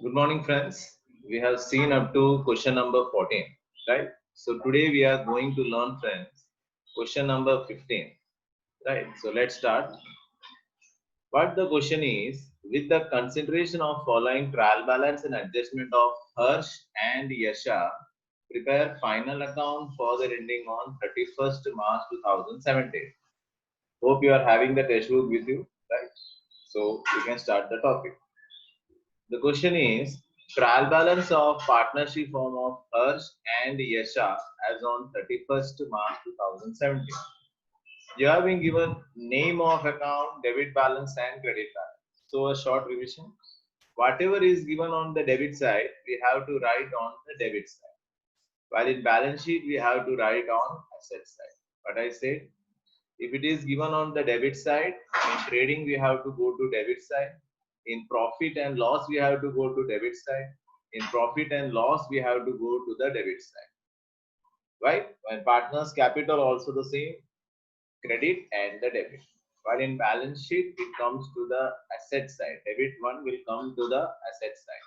Good morning, friends. We have seen up to question number 14, right? So today we are going to learn, friends, question number 15, right? So let's start. What the question is, with the consideration of following trial balance and adjustment of Harsh and Yasha, prepare final account for the ending on 31st March 2017. Hope you are having the textbook with you, right? So you can start the topic. The question is trial balance of partnership firm of Harsh and Yasha as on 31st March 2017. You have been given name of account, debit balance and credit balance. So a short revision. Whatever is given on the debit side, we have to write on the debit side. While in balance sheet, we have to write on asset side. But I said, if it is given on the debit side, in trading, we have to go to debit side. In profit and loss, we have to go to debit side. In profit and loss, we have to go to the debit side. Right? When partners capital also the same, credit and the debit. While in balance sheet, it comes to the asset side. Debit one will come to the asset side.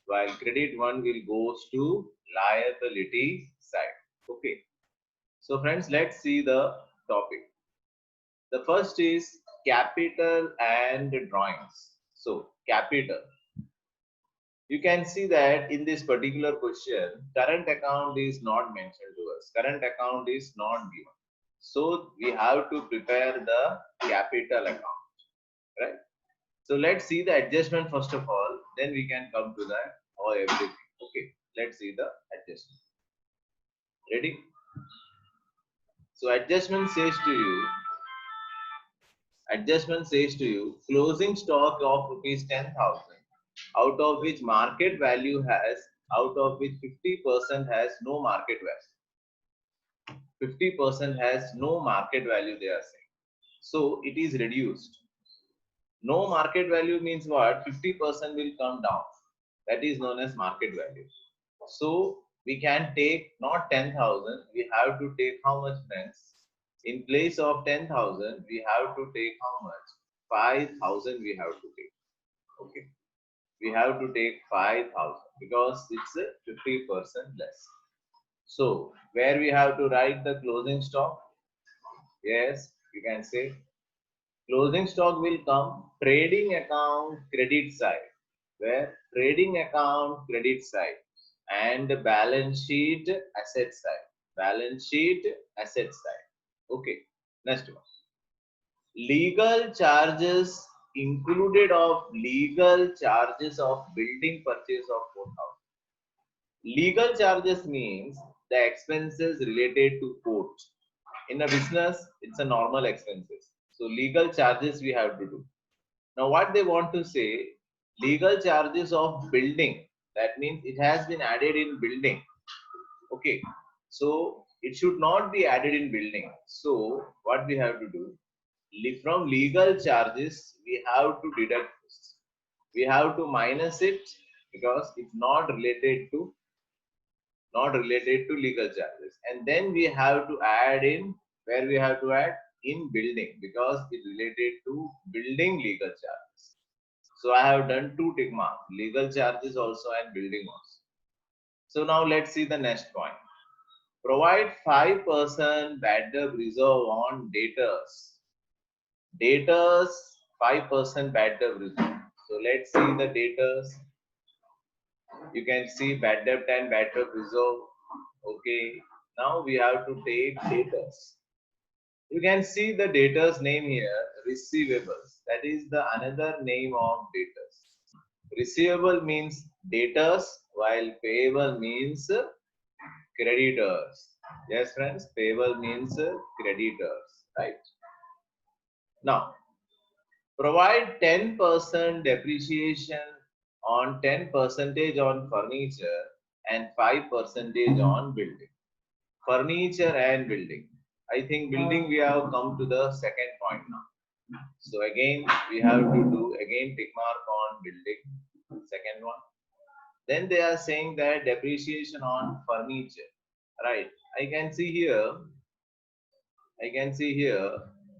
While credit one will goes to liability side. Okay. So friends, let's see the topic. The first is capital and drawings. So capital. You can see that in this particular question, current account is not mentioned to us. Current account is not given. So we have to prepare the capital account, right? So let's see the adjustment first of all. Then we can come to that or everything. Okay, let's see the adjustment. Ready? So adjustment says to you, closing stock of rupees 10,000, out of which market value has, out of which 50% has no market value. 50% has no market value, they are saying. So it is reduced. No market value means what? 50% will come down. That is known as market value. So we can take not 10,000, we have to take how much, friends? In place of 10,000, we have to take how much? 5,000 we have to take. Okay. We have to take 5,000 because it's a 50% less. So where we have to write the closing stock? Yes, you can say closing stock will come trading account credit side. Where trading account credit side and balance sheet asset side. Balance sheet asset side. Okay. Next one. Legal charges included of legal charges of building purchase of 4,000. Legal charges means the expenses related to court. In a business, it's a normal expenses. So legal charges we have to do. Now what they want to say, legal charges of building. That means it has been added in building. Okay. So it should not be added in building. So what we have to do, from legal charges, we have to deduct this. We have to minus it because it's not related to legal charges. And then we have to add in where we have to add in building because it's related to building legal charges. So I have done two tick mark, legal charges also and building also. So now let's see the next point. Provide 5% bad debt reserve on debtors. Debtors 5% bad debt reserve. So let's see the debtors. You can see bad debt and bad debt reserve. Okay. Now we have to take debtors. You can see the debtors name here, receivables. That is the another name of debtors. Receivable means debtors, while payable means creditors. Yes, friends, payable means creditors, right? Now, provide 10% depreciation on 10% on furniture and 5% on building. Furniture and building. I think building we have come to the second point now. So again, we have to do again tick mark on building, second one. Then they are saying that depreciation on furniture, right? I can see here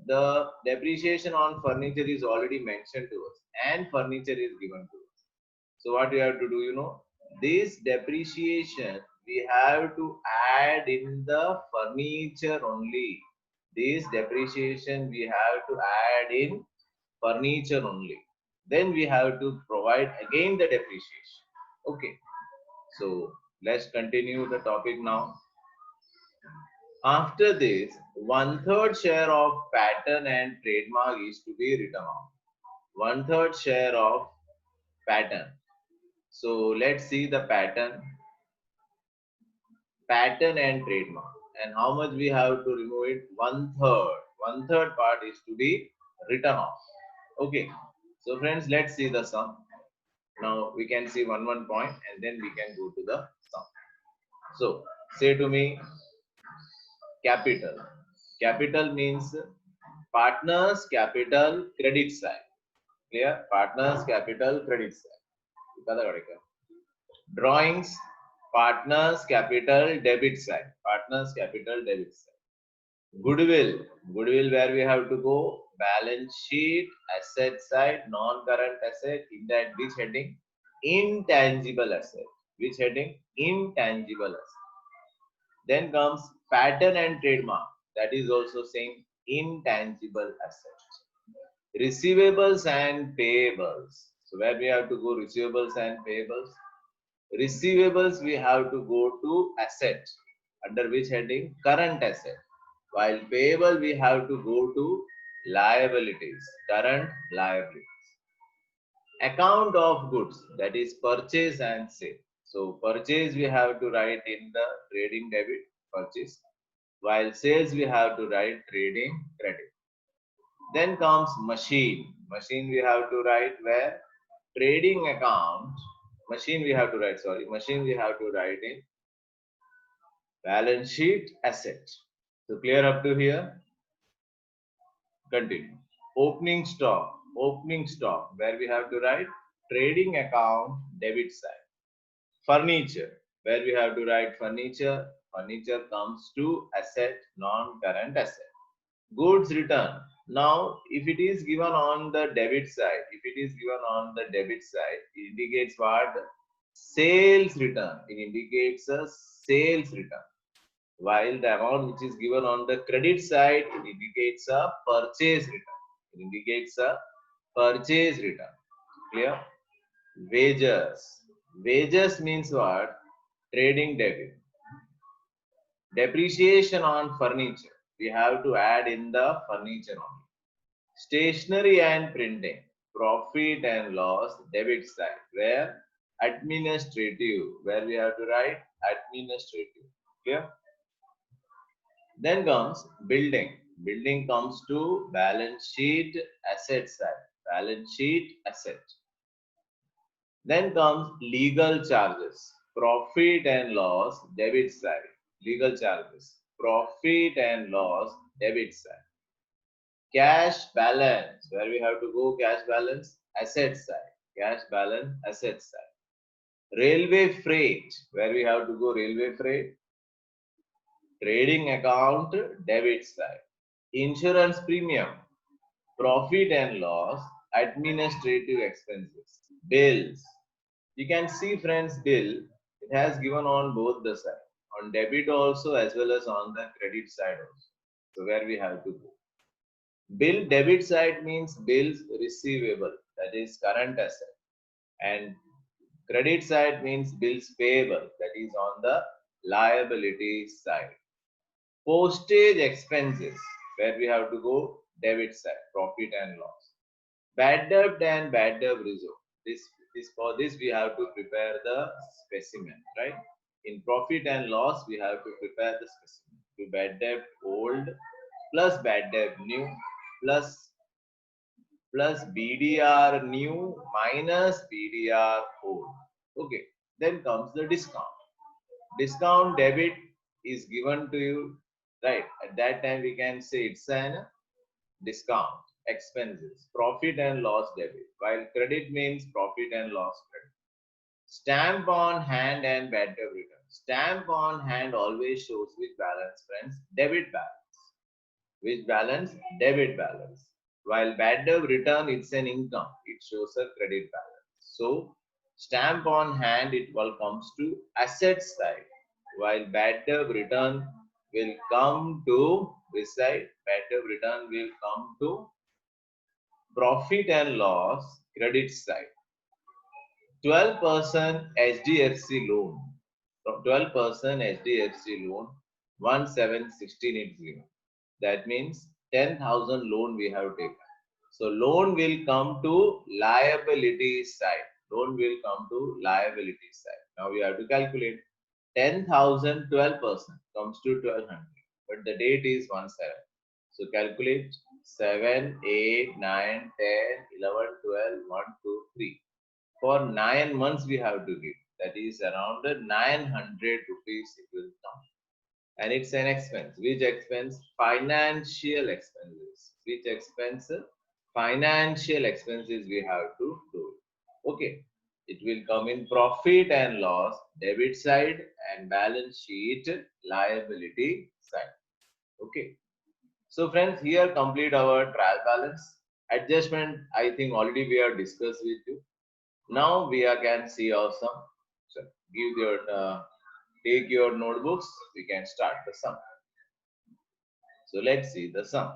the depreciation on furniture is already mentioned to us and furniture is given to us. So what we have to do, this depreciation we have to add in the furniture only. This depreciation we have to add in furniture only. Then we have to provide again the depreciation. Okay. So let's continue the topic now. After this, one-third share of patent and trademark is to be written off. One-third share of patent. So let's see the patent and trademark. And how much we have to remove it? One-third. One-third part is to be written off. Okay. So friends, let's see the sum. Now we can see one point and then we can go to the sum. So say to me, capital. Capital means partners capital credit side. Clear? Partners capital credit side. Drawings, partners capital debit side. Partners capital debit side. Goodwill. Goodwill where we have to go. Balance sheet, asset side, non-current asset. In that which heading? Intangible asset. Which heading? Intangible asset. Then comes patent and trademark. That is also saying intangible assets. Receivables and payables. So where we have to go receivables and payables? Receivables we have to go to asset. Under which heading? Current asset. While payable we have to go to liabilities. Current liabilities. Account of goods, that is purchase and sale. So purchase we have to write in the trading debit, purchase, while sales we have to write trading credit. Then comes machine. Machine we have to write where? Trading account. Machine we have to write, machine we have to write in balance sheet asset. So clear up to here? Continue. Opening stock. Opening stock where we have to write trading account debit side. Furniture where we have to write furniture. Furniture comes to asset, non-current asset. Goods return. Now, if it is given on the debit side, it indicates what? Sales return. It indicates a sales return. While the amount which is given on the credit side, it indicates a purchase return. It indicates a purchase return. Clear? Wages. Wages means what? Trading debit. Depreciation on furniture. We have to add in the furniture only. Stationery and printing. Profit and loss debit side. Where? Administrative. Where we have to write administrative. Clear? Then comes building. Building comes to balance sheet asset side. Balance sheet asset. Then comes legal charges. Profit and loss debit side. Legal charges. Profit and loss debit side. Cash balance. Where we have to go cash balance? Asset side. Cash balance asset side. Railway freight. Where we have to go railway freight? Trading account debit side. Insurance premium, profit and loss, administrative expenses, bills. You can see friends, bill, it has given on both the side, on debit also as well as on the credit side also. So where we have to go. Bill debit side means bills receivable, that is current asset. And credit side means bills payable, that is on the liability side. Postage expenses, where we have to go debit side, profit and loss. Bad debt and bad debt reserve. For this we have to prepare the specimen, right? In profit and loss we have to prepare the specimen. To bad debt old plus bad debt new plus BDR new minus BDR old. Okay. Then comes the discount. Discount debit is given to you, right? At that time we can say it's an discount expenses, profit and loss debit, while credit means profit and loss credit. Stamp on hand and bad debt return. Stamp on hand always shows which balance, friends? Debit balance. Which balance? Debit balance. While bad debt return, it's an income. It shows a credit balance. So Stamp on hand, it all comes to asset side, while bad debt return will come to this side. Bad debt return will come to profit and loss credit side. 12% HDFC loan. From 12% HDFC loan, 1716 it's given. That means 10,000 loan we have taken. So loan will come to liability side. Loan will come to liability side. Now we have to calculate 10,000, 12% comes to 1200. But the date is 17. So calculate 7, 8, 9, 10, 11, 12, 1, 2, 3. For 9 months we have to give. That is around 900 rupees it will come. And it's an expense. Which expense? Financial expenses. Which expense? Financial expenses we have to do. Okay. It will come in profit and loss, debit side, and balance sheet, liability side. Okay. So friends, here complete our trial balance. Adjustment, I think already we have discussed with you. Now we can see our sum. So give your take your notebooks. We can start the sum. So let's see the sum.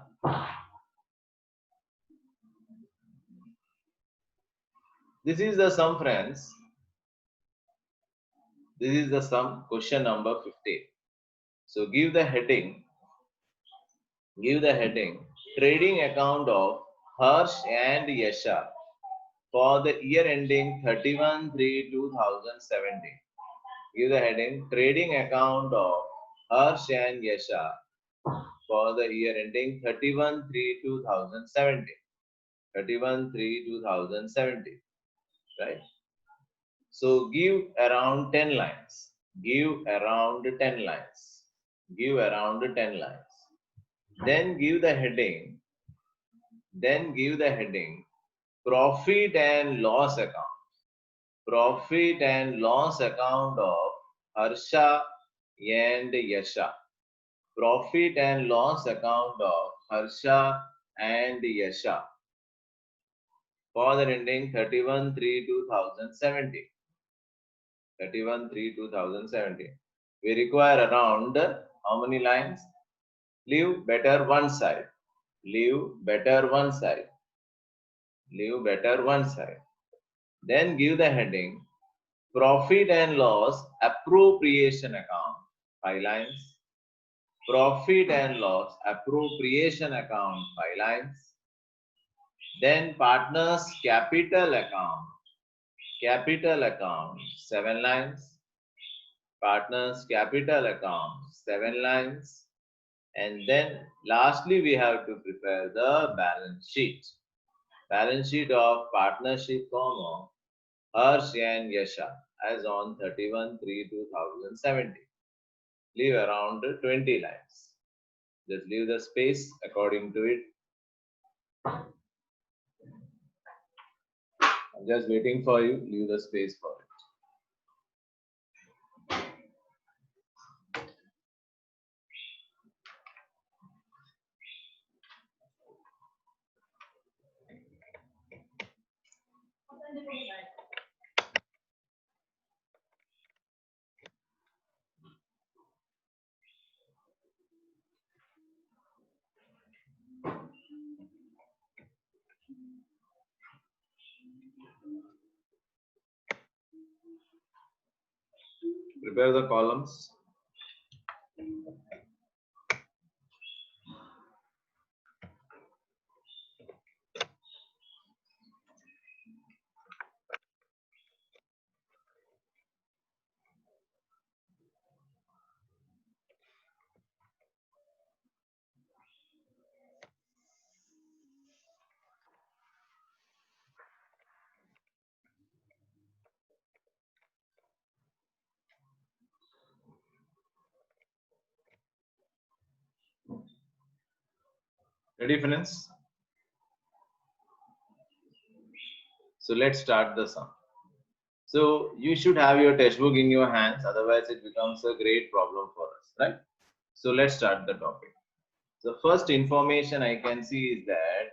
This is the sum, friends. This is the sum. Question number 15. So give the heading. Give the heading. Trading account of Harsh and Yasha for the year ending 31/3/2017. Give the heading. Trading account of Harsh and Yasha for the year ending 31/3/2017. 31/3/2017. Right? So give around 10 lines. Give around 10 lines. Give around 10 lines. Then give the heading. Then give the heading. Profit and loss account. Profit and loss account of Harsha and Yasha. Profit and loss account of Harsha and Yasha for the ending 31/3/2017. 31/3/2017. We require around how many lines? Leave better one side. Leave better one side. Leave better one side. Then give the heading Profit and loss appropriation account. 5 lines. Profit and loss appropriation account. 5 lines. Then partners capital account. Capital account. 7 lines. Partners capital account. 7 lines. And then lastly we have to prepare the balance sheet. Balance sheet of partnership, Harsh and Yasha as on 31/3/2017. Leave around 20 lines. Just leave the space according to it. I'm just waiting for you. Leave the space for it. Prepare the columns. Ready, friends? So let's start the sum. So you should have your textbook in your hands, otherwise it becomes a great problem for us, right? So let's start the topic. The first information I can see is that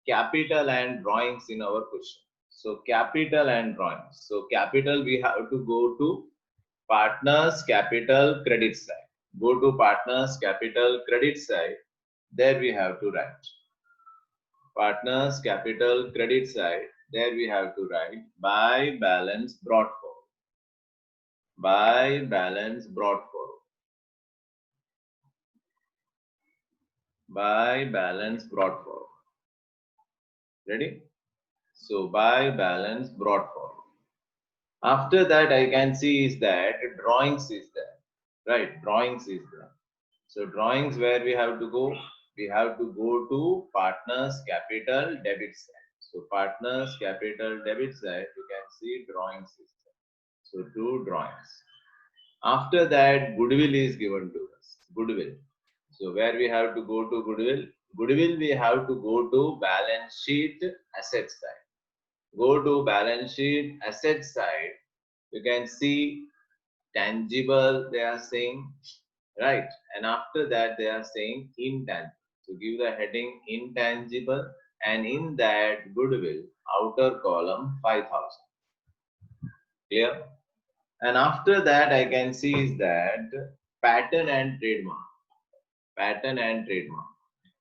capital and drawings in our question. So capital and drawings. So capital, we have to go to partners capital credit side. Go to partners capital credit side. There we have to write partners capital credit side. There we have to write by balance brought forward. By balance brought forward. By balance brought forward. Ready? So by balance brought forward. After that, I can see is that drawings is there, right? Drawings is there. So drawings, where we have to go? We have to go to partners capital debit side. So partners capital debit side, you can see drawings is there. So two drawings. After that, goodwill is given to us. Goodwill. So where we have to go to goodwill? Goodwill, we have to go to balance sheet asset side. Go to balance sheet asset side. You can see tangible, they are saying, right? And after that, they are saying intangible. So give the heading intangible, and in that goodwill, outer column 5,000. Clear? And after that, I can see is that patent and trademark. Patent and trademark.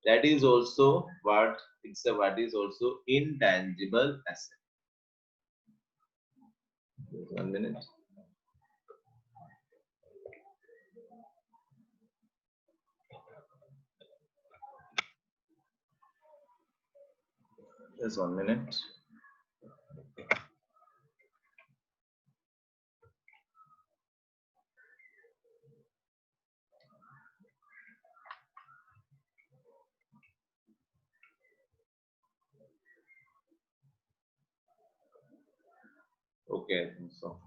That is also what what is also intangible asset. Just 1 minute. Just 1 minute. Okay, I think so.